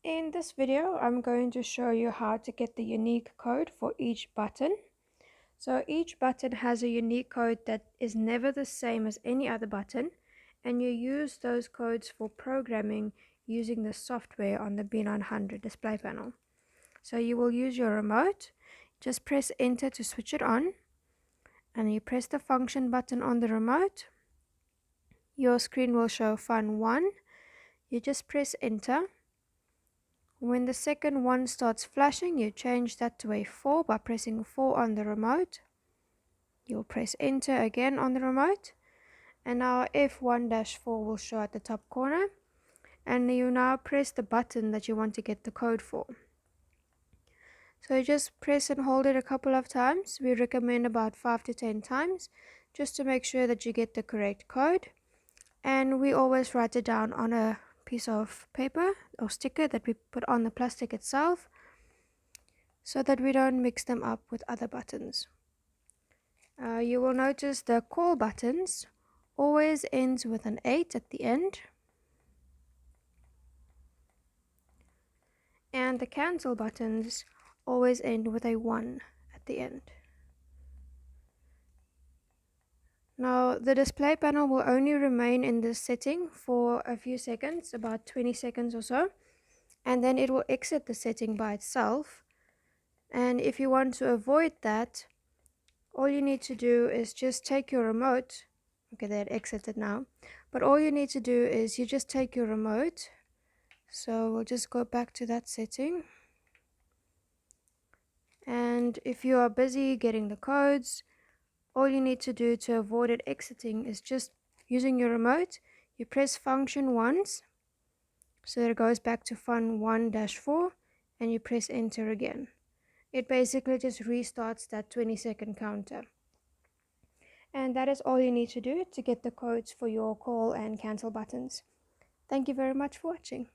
In this video, I'm going to show you how to get the unique code for each button. So each button has a unique code that is never the same as any other button, and you use those codes for programming using the software on the B900 display panel. So you will use your remote, just press enter to switch it on, and you press the function button on the remote. Your screen will show fun 1. You just press enter. When the second one starts flashing, you change that to a 4 by pressing 4 on the remote. You'll press enter again on the remote, and now F1-4 will show at the top corner, and you now press the button that you want to get the code for. So you just press and hold it a couple of times. We recommend about 5 to 10 times just to make sure that you get the correct code, and we always write it down on a piece of paper or sticker that we put on the plastic itself so that we don't mix them up with other buttons. You will notice the call buttons always ends with an 8 at the end, and the cancel buttons always end with a 1 at the end. Now the display panel will only remain in this setting for a few seconds, about 20 seconds or so, and then it will exit the setting by itself. And if you want to avoid that, all you need to do is just take your remote. Okay, that exited now, but all you need to do is you just take your remote. So we'll just go back to that setting, and if you are busy getting the codes, all you need to do to avoid it exiting is just using your remote. You press function once so that it goes back to fun 1-4, and you press enter again. It basically just restarts that 20-second counter. And that is all you need to do to get the codes for your call and cancel buttons. Thank you very much for watching.